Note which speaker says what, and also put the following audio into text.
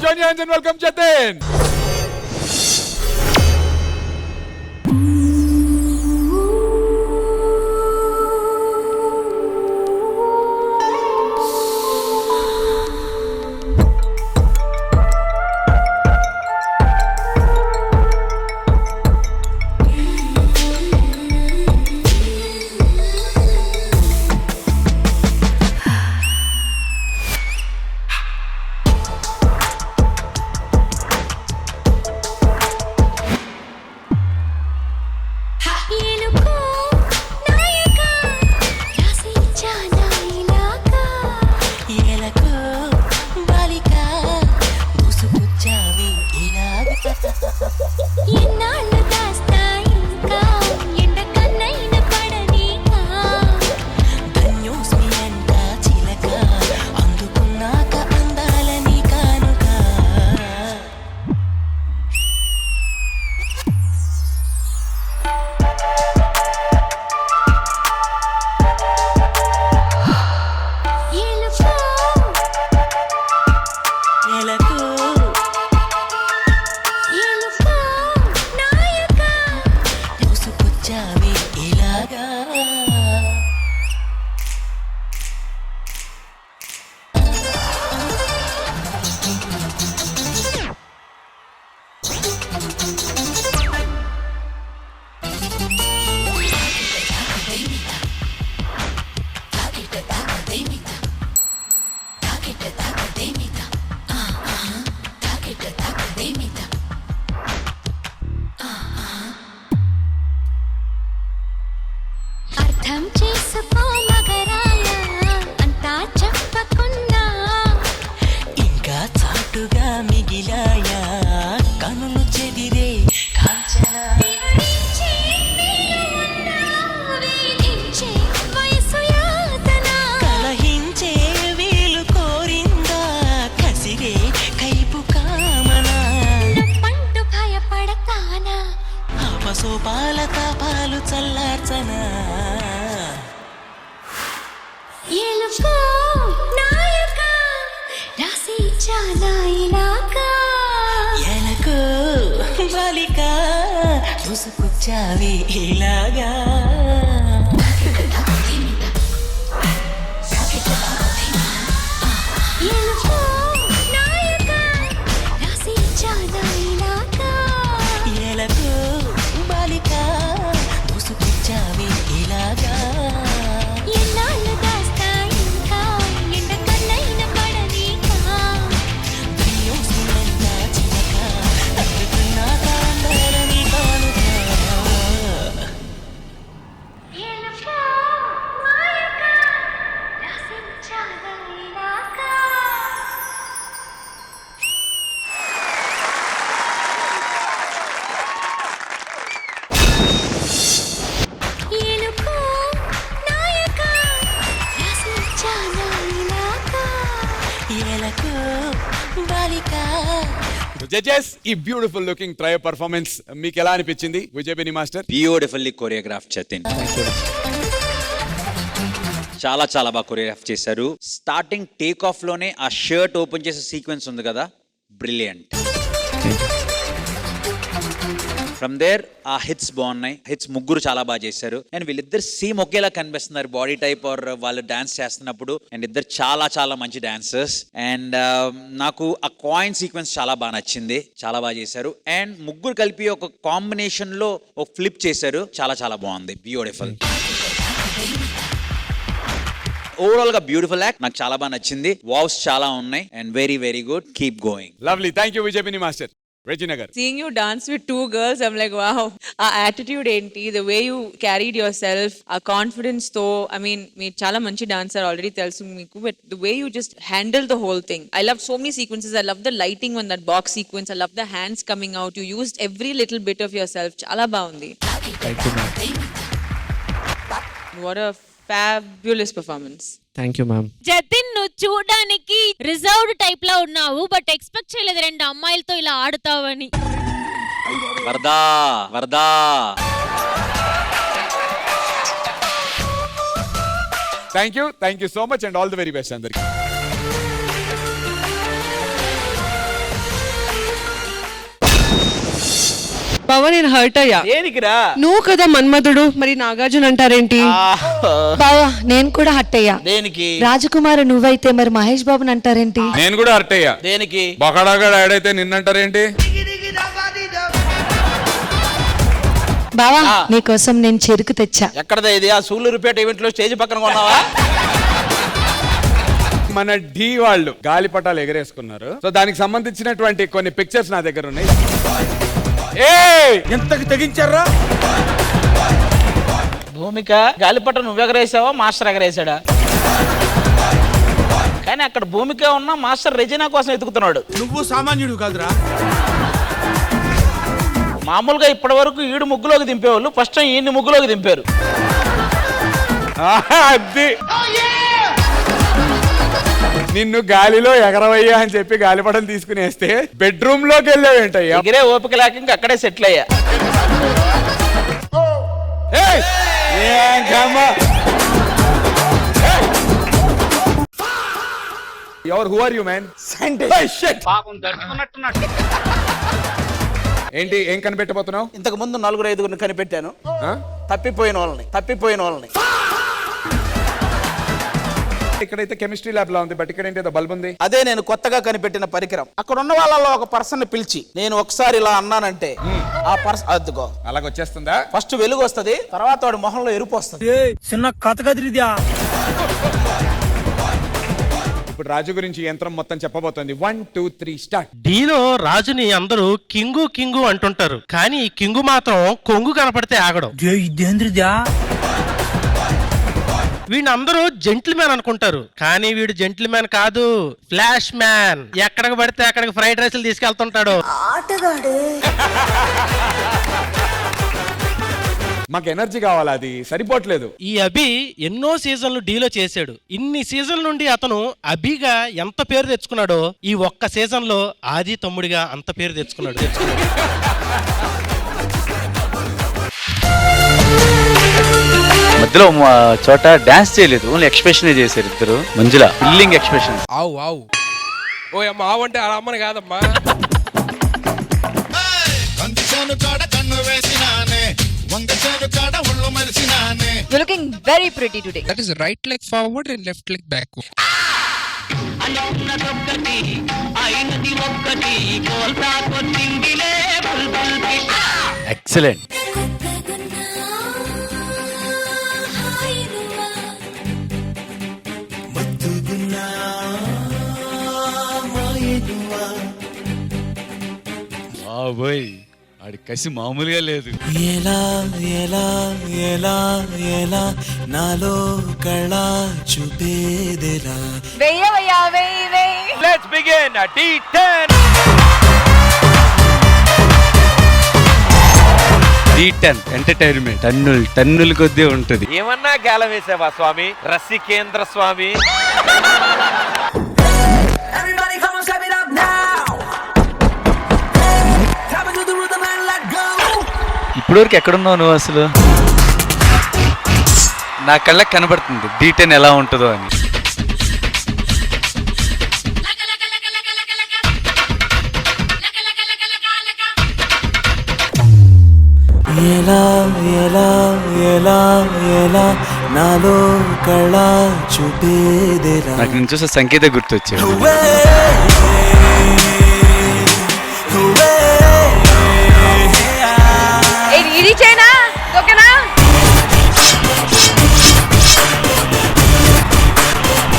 Speaker 1: join your hands and welcome Jatin. Judges ఈ beautiful looking trio performance మీకు ఎలా అనిపించింది Vijay Binni master?
Speaker 2: Beautifully choreograph Jatin, చాలా చాలా బాగా కొరియోగ్రాఫ్ చేశారు. స్టార్టింగ్ టేక్ ఆఫ్ లోనే ఆ షర్ట్ ఓపెన్ చేసే సీక్వెన్స్ ఉంది కదా, బ్రిలియంట్. ఫ్రమ్ దేర్ ఆ హిట్స్ బాగున్నాయి, హిట్స్ ముగ్గురు చాలా బాగా చేశారు. అండ్ వీళ్ళిద్దరు సేమ్ ఒకేలా కనిపిస్తున్నారు బాడీ టైప్ ఆర్ వాళ్ళు డాన్స్ చేస్తున్నప్పుడు. అండ్ ఇద్దరు చాలా చాలా మంచి డాన్సర్స్. అండ్ నాకు ఆ కాయిన్ సీక్వెన్స్ చాలా బాగా నచ్చింది, చాలా బాగా చేశారు. అండ్ ముగ్గురు కలిపి ఒక కాంబినేషన్ లో ఒక ఫ్లిప్ చేశారు, చాలా చాలా బాగుంది, బ్యూటిఫుల్. ఓవరాల్ గా బ్యూటిఫుల్ యాక్ట్, నాకు చాలా బాగా నచ్చింది. వావ్స్ చాలా ఉన్నాయి and very very good, keep going.
Speaker 1: Lovely, thank you Vijay Binni master. Regina Gar.
Speaker 3: Seeing you dance with two girls, I'm like, wow. Our attitude enti, the way you carried yourself, our confidence though. I mean, me chala manchi dancer already tells me, but the way you just handle the whole thing. I love so many sequences. I love the lighting on that box sequence. I love the hands coming out. You used every little bit of yourself. Chala baundi.
Speaker 4: Thank you, ma'am.
Speaker 3: What a fabulous performance.
Speaker 4: Thank you ma'am.
Speaker 5: Jatin, నువ్వు చూడడానికి reserved type లో ఉన్నావు, but expect చేయలేదు రెండు అమ్మాయిలతో ఇలా ఆడుతావని.
Speaker 2: వరదా వరదా.
Speaker 1: Thank you so much and all the very best అందరికి.
Speaker 6: బావా నేను హర్ట్ అయ్యా.
Speaker 7: దేనికిరా?
Speaker 6: నువ్వు కదా మన్మధుడు, మరి నాగార్జున అంటారేంటి?
Speaker 8: బావా నేను కూడా హట్ అయ్యా.
Speaker 7: దేనికి?
Speaker 8: రాజకుమారు నువ్వైతే మరి మహేష్ బాబుని అంటారేంటి?
Speaker 1: నేను కూడా హర్ట్ అయ్యా.
Speaker 7: దేనికి?
Speaker 1: బొకడాగా ఆడైతే నిన్నంటారేంటి?
Speaker 8: బావా నీకోసం నేను చెరుకు తెచ్చా.
Speaker 7: ఎక్కడదా ఇది? ఆ సూళ్ళూరుపేట ఈవెంట్ లో స్టేజ్ పక్కన కొన్నావా?
Speaker 1: మన ఢీ వాళ్ళు గాలిపటాలు ఎగరేసుకున్నారు. సో దానికి సంబంధించినటువంటి కొన్ని పిక్చర్స్ నా దగ్గర ఉన్నాయి. ఎంతకు తెగించారా?
Speaker 7: భూమిక గాలిపట నువ్వు ఎగరేసావా మాస్టర్ ఎగరేసాడా? కానీ అక్కడ భూమిక ఉన్న మాస్టర్ రెజినా కోసం ఎతుకుతున్నాడు.
Speaker 9: నువ్వు సామాన్యుడు కాదురా.
Speaker 7: మామూలుగా ఇప్పటి వరకు ఈడు ముగ్గులోకి దింపేవాళ్ళు, ఫస్ట్ టైం ఈయన్ని ముగ్గులోకి దింపారు.
Speaker 1: అది నిన్ను గాలిలో ఎగరవయ్యా అని చెప్పి గాలిపటం తీసుకుని వేస్తే బెడ్రూమ్ లోకి వెళ్ళావేంటయ్యా?
Speaker 7: ఎగిరే ఓపిక లేక ఇంక అక్కడే సెటిల్ అయ్యా.
Speaker 1: Who are you man? ఏంటి ఏం కనిపెట్టబోతున్నావు?
Speaker 7: ఇంతకు ముందు 4-5 కనిపెట్టాను. తప్పిపోయిన వాళ్ళని.
Speaker 1: ఇక్కడైతే కెమిస్ట్రీ ల్యాబ్ లా ఉంది, బట్ ఇక్కడ ఏంటి బల్బ్ ఉంది.
Speaker 7: అదే నేను కొత్తగా కనిపెట్టిన పరికరం. అక్కడ ఉన్న వాళ్ళలో ఒక పర్సన్ ని పిలిచి నేను ఒకసారి ఇలా అన్నానంటే ఆ పర్సన్ అదిగో
Speaker 1: అలాగొచ్చేస్తుందా?
Speaker 7: ఫస్ట్ వెలుగు వస్తది, తర్వాత వాడి మొహంలో ఎరుపు వస్తుంది.
Speaker 9: చిన్న కథ కదిరిద్యా.
Speaker 1: ఇప్పుడు రాజు గురించి యంత్రం మొత్తం చెప్పబోతోంది. 1 2 3 స్టార్ట్.
Speaker 10: డీలో రాజుని అందరూ కింగు అంటుంటారు, కానీ ఈ కింగు మాత్రం కొంగు కనపడితే ఆగడం.
Speaker 9: ఇదేంద్రిద్యా?
Speaker 10: వీడిని అందరూ జెంటిల్మ్యాన్ అనుకుంటారు, కానీ వీడు జెంటిల్మ్యాన్ కాదు, ఫ్లాష్ మ్యాన్. ఎక్కడికి పడితే అక్కడికి ఫ్రైడ్ రైస్లు తీసుకెళ్తుంటాడు.
Speaker 1: మాకు ఎనర్జీ కావాలా, అది సరిపోవట్లేదు.
Speaker 10: ఈ అభి ఎన్నో సీజన్లు డీలో చేశాడు. ఇన్ని సీజన్ల నుండి అతను అభిగా ఎంత పేరు తెచ్చుకున్నాడో ఈ ఒక్క సీజన్ లో ఆది తమ్ముడిగా అంత పేరు తెచ్చుకున్నాడు.
Speaker 2: మధ్యలో చోట డాన్స్ చేయలేదు, ఓన్లీ ఎక్స్ప్రెషన్ చేశారు ఇద్దరు. మంజుల ఫిల్లింగ్ ఎక్స్ప్రెషన్.
Speaker 9: ఆవు ఓ అమ్మ ఆవు అంటే ఆ అమ్మని కాదమ్మా.
Speaker 3: You're looking very pretty today.
Speaker 9: That is right leg forward and left leg backward.
Speaker 2: Excellent.
Speaker 11: ఆడి కసి మామూలుగా లేదు.
Speaker 12: ఎలా ఎలా ఎలా ఎలా నాలో కళ చూపేదెలా.
Speaker 3: వెయ్యవయ్యా వెయ్యి.
Speaker 7: Let's begin. D10.
Speaker 11: D10 entertainment టన్నుల కొద్దీ ఉంటది.
Speaker 7: ఏమన్నా గాలం వేసావా స్వామి? రసికేంద్ర స్వామి.
Speaker 11: ఇప్పటివరకు ఎక్కడున్నావు నువ్వు అసలు? నా కళ్ళకి కనబడుతుంది D10 ఎలా ఉంటుందో అని.
Speaker 12: ఎలా ఎలా ఎలా ఎలా నాలో కళ చూపేదెలా.
Speaker 11: నాకు నేను చూసే సంకేత గుర్తొచ్చాడు.
Speaker 12: నువ్వే